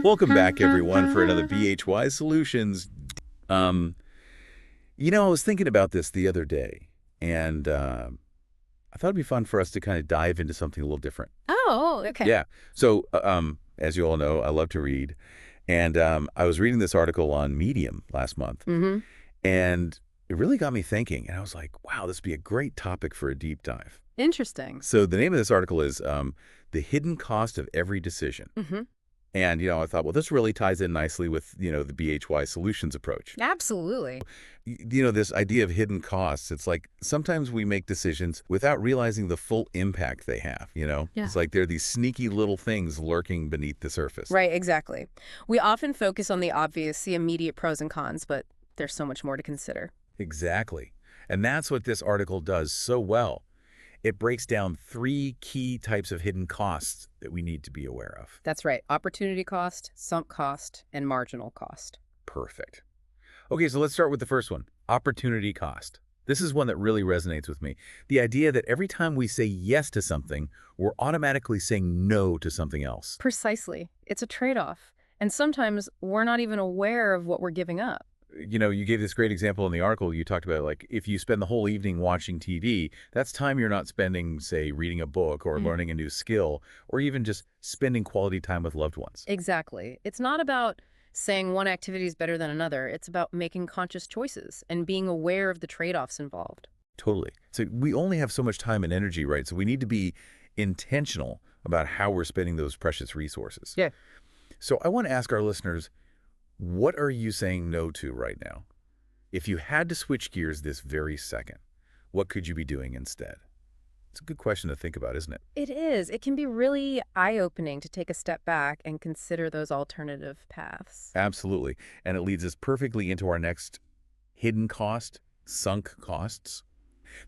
Welcome back, everyone, for another BHY Solutions. Um, I was thinking about this the other day, and I thought it'd be fun for us to kind of dive into something a little different. Oh, okay. Yeah. So, as you all know, I love to read, and I was reading this article on Medium last month, Mm-hmm. and it really got me thinking, and I was like, wow, this would be a great topic for a deep dive. Interesting. So the name of this article is The Hidden Cost of Every Decision. Mm-hmm. And, I thought, well, this really ties in nicely with, the BHY solutions approach. Absolutely. This idea of hidden costs, it's like sometimes we make decisions without realizing the full impact they have. Yeah. It's like there are these sneaky little things lurking beneath the surface. Right, exactly. We often focus on the obvious, the immediate pros and cons, but there's so much more to consider. Exactly. And that's what this article does so well. It breaks down 3 key types of hidden costs that we need to be aware of. That's right. Opportunity cost, sunk cost, and marginal cost. Perfect. Okay, so let's start with the first one, opportunity cost. This is one that really resonates with me. The idea that every time we say yes to something, we're automatically saying no to something else. Precisely. It's a trade-off. And sometimes we're not even aware of what we're giving up. You gave this great example in the article. You talked about, like, if you spend the whole evening watching TV, that's time you're not spending, say, reading a book or learning a new skill, or even just spending quality time with loved ones. Exactly. It's not about saying one activity is better than another. It's about making conscious choices and being aware of the trade-offs involved. Totally. So we only have so much time and energy, right? So we need to be intentional about how we're spending those precious resources. Yeah. So I want to ask our listeners, what are you saying no to right now? If you had to switch gears this very second, what could you be doing instead? It's a good question to think about, isn't it? It is. It can be really eye-opening to take a step back and consider those alternative paths. Absolutely. And it leads us perfectly into our next hidden cost, sunk costs.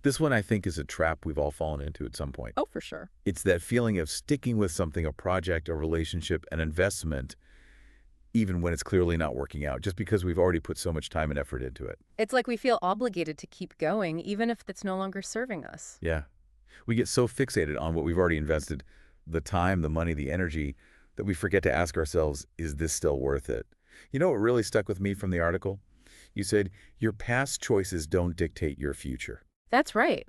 This one, I think, is a trap we've all fallen into at some point. Oh, for sure. It's that feeling of sticking with something, a project, a relationship, an investment, even when it's clearly not working out, just because we've already put so much time and effort into it. It's like we feel obligated to keep going, even if it's no longer serving us. Yeah. We get so fixated on what we've already invested, the time, the money, the energy, that we forget to ask ourselves, is this still worth it? You know what really stuck with me from the article? You said, your past choices don't dictate your future. That's right.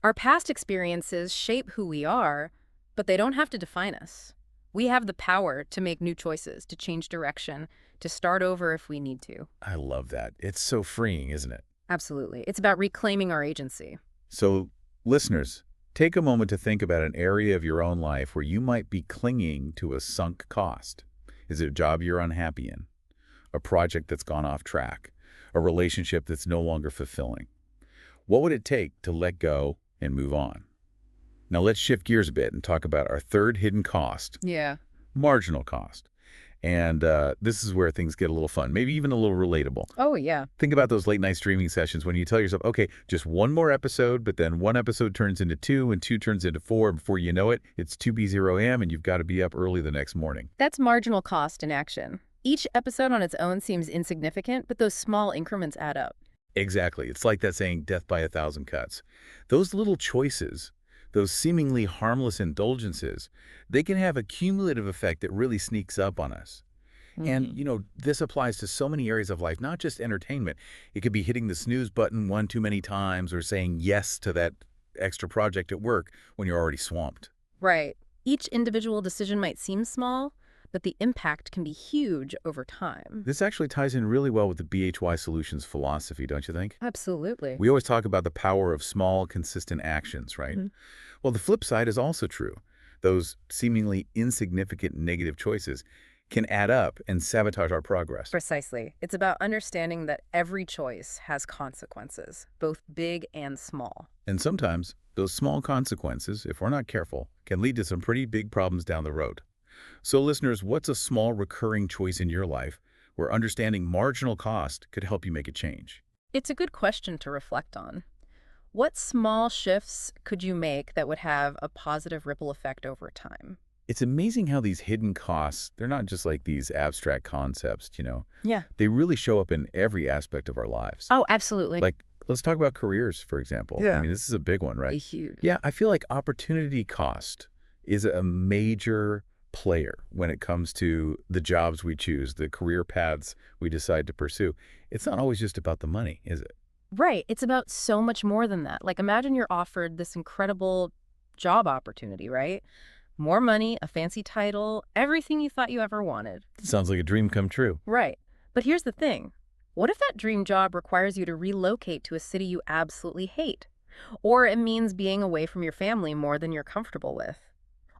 Our past experiences shape who we are, but they don't have to define us. We have the power to make new choices, to change direction, to start over if we need to. I love that. It's so freeing, isn't it? Absolutely. It's about reclaiming our agency. So, listeners, take a moment to think about an area of your own life where you might be clinging to a sunk cost. Is it a job you're unhappy in? A project that's gone off track? A relationship that's no longer fulfilling? What would it take to let go and move on? Now let's shift gears a bit and talk about our third hidden cost, Yeah. marginal cost. And this is where things get a little fun, maybe even a little relatable. Oh, yeah. Think about those late night streaming sessions when you tell yourself, okay, just one more episode, but then one episode turns into 2 and 2 turns into 4. And before you know it, it's 2:00 a.m. and you've got to be up early the next morning. That's marginal cost in action. Each episode on its own seems insignificant, but those small increments add up. Exactly. It's like that saying, death by 1,000 cuts. Those little choices, those seemingly harmless indulgences, they can have a cumulative effect that really sneaks up on us. And, this applies to so many areas of life, not just entertainment. It could be hitting the snooze button one too many times or saying yes to that extra project at work when you're already swamped. Right. Each individual decision might seem small, but the impact can be huge over time. This actually ties in really well with the BHY Solutions philosophy, don't you think? Absolutely. We always talk about the power of small, consistent actions, right? Well, the flip side is also true. Those seemingly insignificant negative choices can add up and sabotage our progress. Precisely. It's about understanding that every choice has consequences, both big and small. And sometimes those small consequences, if we're not careful, can lead to some pretty big problems down the road. So listeners, what's a small recurring choice in your life where understanding marginal cost could help you make a change? It's a good question to reflect on. What small shifts could you make that would have a positive ripple effect over time? It's amazing how these hidden costs, they're not just like these abstract concepts. Yeah. They really show up in every aspect of our lives. Oh, absolutely. Like, let's talk about careers, for example. Yeah. I mean, this is a big one, right? Huge. Yeah, I feel like opportunity cost is a major player when it comes to the jobs we choose, the career paths we decide to pursue. It's not always just about the money, is it? Right. It's about so much more than that. Like, imagine you're offered this incredible job opportunity, right? More money, a fancy title, everything you thought you ever wanted. Sounds like a dream come true. Right. But here's the thing. What if that dream job requires you to relocate to a city you absolutely hate? Or it means being away from your family more than you're comfortable with?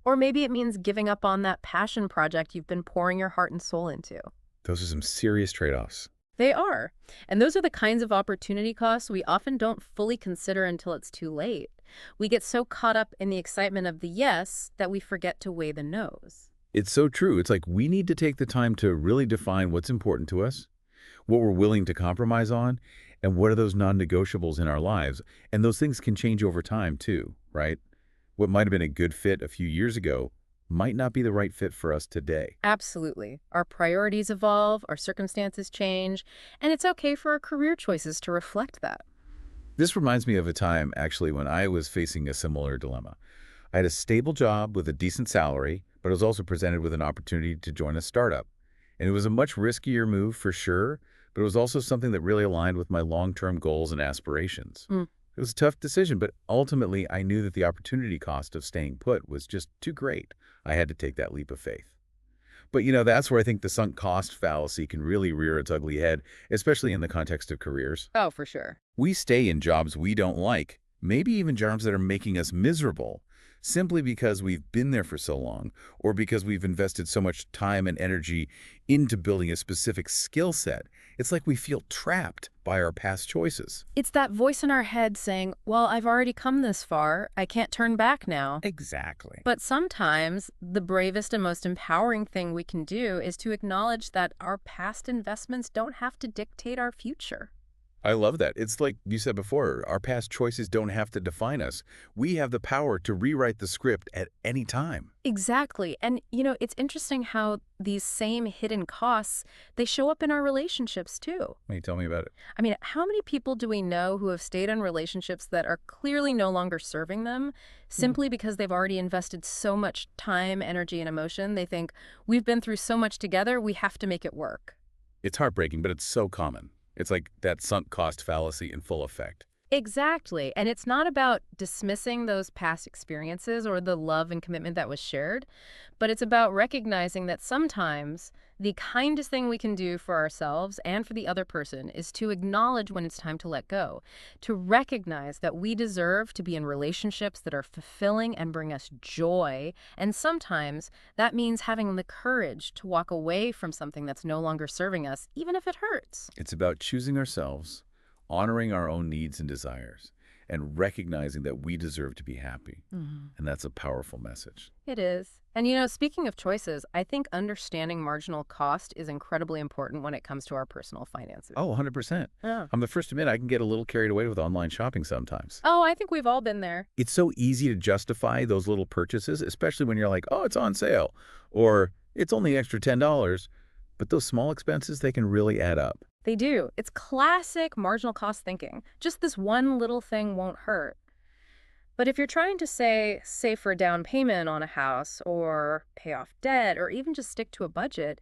Or maybe it means giving up on that passion project you've been pouring your heart and soul into. Those are some serious trade-offs. They are. And those are the kinds of opportunity costs we often don't fully consider until it's too late. We get so caught up in the excitement of the yes that we forget to weigh the no's. It's so true. It's like we need to take the time to really define what's important to us, what we're willing to compromise on, and what are those non-negotiables in our lives. And those things can change over time too, right? What might have been a good fit a few years ago might not be the right fit for us today. Absolutely. Our priorities evolve, our circumstances change, and it's okay for our career choices to reflect that. This reminds me of a time, actually, when I was facing a similar dilemma. I had a stable job with a decent salary, but I was also presented with an opportunity to join a startup. And it was a much riskier move for sure, but it was also something that really aligned with my long-term goals and aspirations. Mm. It was a tough decision, but ultimately I knew that the opportunity cost of staying put was just too great. I had to take that leap of faith. But that's where I think the sunk cost fallacy can really rear its ugly head, especially in the context of careers. Oh, for sure. We stay in jobs we don't like, maybe even jobs that are making us miserable, simply because we've been there for so long, or because we've invested so much time and energy into building a specific skill set. It's like we feel trapped by our past choices. It's that voice in our head saying, well, I've already come this far. I can't turn back now. Exactly. But sometimes the bravest and most empowering thing we can do is to acknowledge that our past investments don't have to dictate our future. I love that. It's like you said before, our past choices don't have to define us. We have the power to rewrite the script at any time. Exactly. And, it's interesting how these same hidden costs, they show up in our relationships too. Can you tell me about it? I mean, how many people do we know who have stayed in relationships that are clearly no longer serving them simply because they've already invested so much time, energy, and emotion? They think, we've been through so much together, we have to make it work. It's heartbreaking, but it's so common. It's like that sunk cost fallacy in full effect. Exactly. And it's not about dismissing those past experiences or the love and commitment that was shared, but it's about recognizing that sometimes the kindest thing we can do for ourselves and for the other person is to acknowledge when it's time to let go, to recognize that we deserve to be in relationships that are fulfilling and bring us joy. And sometimes that means having the courage to walk away from something that's no longer serving us, even if it hurts. It's about choosing ourselves, honoring our own needs and desires, and recognizing that we deserve to be happy. And that's a powerful message. It is. And speaking of choices, I think understanding marginal cost is incredibly important when it comes to our personal finances. Oh, 100%. Yeah. I'm the first to admit I can get a little carried away with online shopping sometimes. Oh, I think we've all been there. It's so easy to justify those little purchases, especially when you're like, oh, it's on sale, or it's only extra $10. But those small expenses, they can really add up. They do. It's classic marginal cost thinking. Just this one little thing won't hurt. But if you're trying to save for a down payment on a house or pay off debt or even just stick to a budget,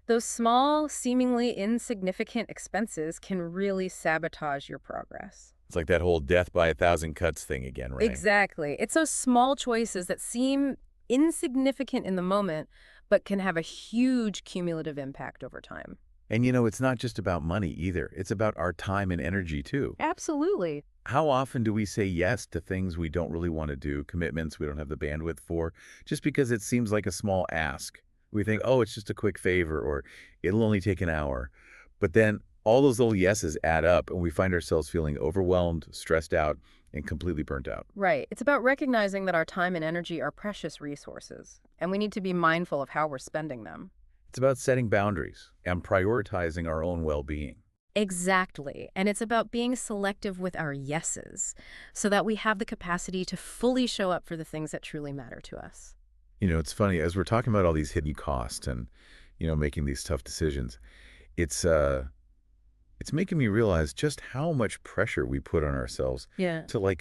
those small, seemingly insignificant expenses can really sabotage your progress. It's like that whole death by a thousand cuts thing again, right? Exactly. It's those small choices that seem insignificant in the moment, but can have a huge cumulative impact over time. And it's not just about money either. It's about our time and energy too. Absolutely. How often do we say yes to things we don't really want to do, commitments we don't have the bandwidth for, just because it seems like a small ask? We think, oh, it's just a quick favor, or it'll only take an hour. But then all those little yeses add up, and we find ourselves feeling overwhelmed, stressed out, and completely burnt out. Right. It's about recognizing that our time and energy are precious resources, and we need to be mindful of how we're spending them. It's about setting boundaries and prioritizing our own well-being. Exactly. And it's about being selective with our yeses so that we have the capacity to fully show up for the things that truly matter to us. It's funny, as we're talking about all these hidden costs and, making these tough decisions, it's making me realize just how much pressure we put on ourselves Yeah. to,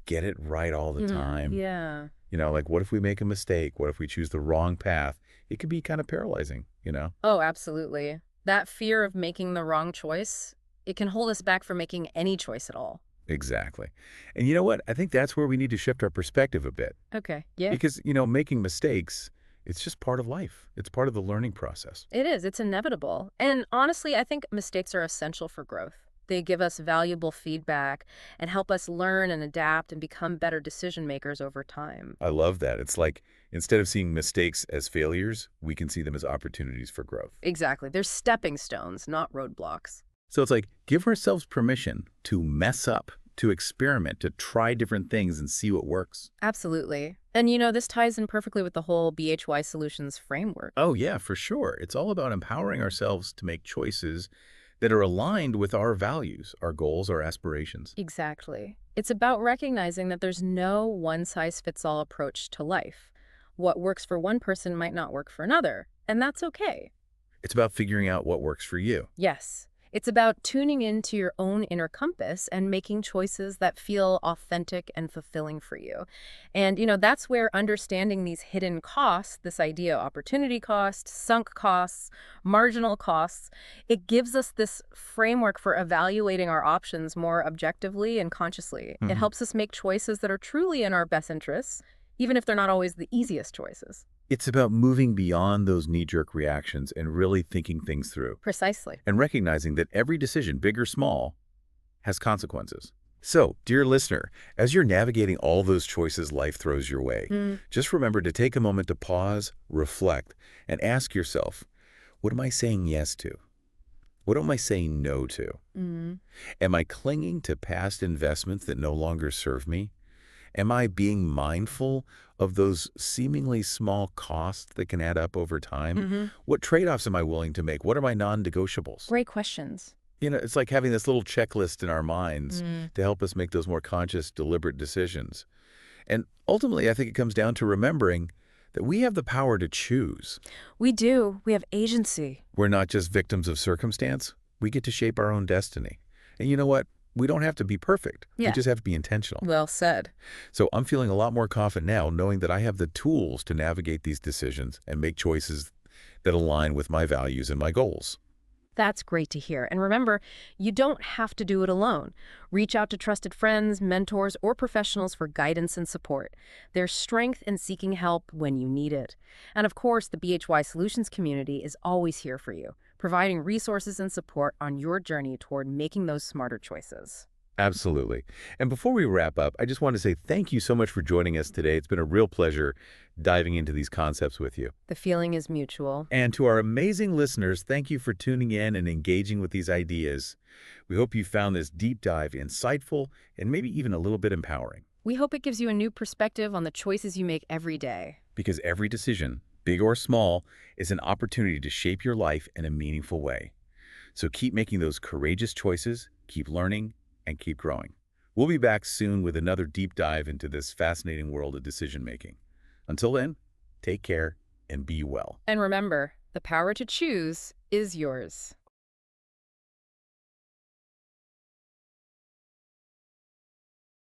get it right all the time. Yeah. Like what if we make a mistake? What if we choose the wrong path? It could be kind of paralyzing. Oh, absolutely. That fear of making the wrong choice, it can hold us back from making any choice at all. Exactly. And you know what? I think that's where we need to shift our perspective a bit. Okay. Yeah. Because making mistakes, it's just part of life. It's part of the learning process. It is. It's inevitable. And honestly, I think mistakes are essential for growth. They give us valuable feedback and help us learn and adapt and become better decision makers over time. I love that. It's like instead of seeing mistakes as failures, we can see them as opportunities for growth. Exactly. They're stepping stones, not roadblocks. So it's like give ourselves permission to mess up, to experiment, to try different things and see what works. Absolutely. And this ties in perfectly with the whole BHY Solutions framework. Oh, yeah, for sure. It's all about empowering ourselves to make choices that are aligned with our values, our goals, our aspirations. Exactly. It's about recognizing that there's no one-size-fits-all approach to life. What works for one person might not work for another, and that's okay. It's about figuring out what works for you. Yes. It's about tuning into your own inner compass and making choices that feel authentic and fulfilling for you. And, that's where understanding these hidden costs, this idea of opportunity cost, sunk costs, marginal costs, it gives us this framework for evaluating our options more objectively and consciously. It Mhm. helps us make choices that are truly in our best interests, even if they're not always the easiest choices. It's about moving beyond those knee-jerk reactions and really thinking things through Precisely. and recognizing that every decision, big or small, has consequences. So, dear listener, as you're navigating all those choices life throws your way, just remember to take a moment to pause, reflect, and ask yourself, what am I saying yes to? What am I saying no to? Mm. Am I clinging to past investments that no longer serve me? Am I being mindful of those seemingly small costs that can add up over time? Hmm. What trade-offs am I willing to make? What are my non-negotiables? Great questions. It's like having this little checklist in our minds Mm. to help us make those more conscious, deliberate decisions. And ultimately, I think it comes down to remembering that we have the power to choose. We do. We have agency. We're not just victims of circumstance. We get to shape our own destiny. And you know what? We don't have to be perfect. We Yeah. just have to be intentional. Well said. So I'm feeling a lot more confident now knowing that I have the tools to navigate these decisions and make choices that align with my values and my goals. That's great to hear. And remember, you don't have to do it alone. Reach out to trusted friends, mentors, or professionals for guidance and support. There's strength in seeking help when you need it. And of course, the BHY Solutions community is always here for you, providing resources and support on your journey toward making those smarter choices. Absolutely. And before we wrap up, I just want to say thank you so much for joining us today. It's been a real pleasure diving into these concepts with you. The feeling is mutual. And to our amazing listeners, thank you for tuning in and engaging with these ideas. We hope you found this deep dive insightful and maybe even a little bit empowering. We hope it gives you a new perspective on the choices you make every day. Because every decision, big or small, is an opportunity to shape your life in a meaningful way. So keep making those courageous choices, keep learning, and keep growing. We'll be back soon with another deep dive into this fascinating world of decision-making. Until then, take care and be well. And remember, the power to choose is yours.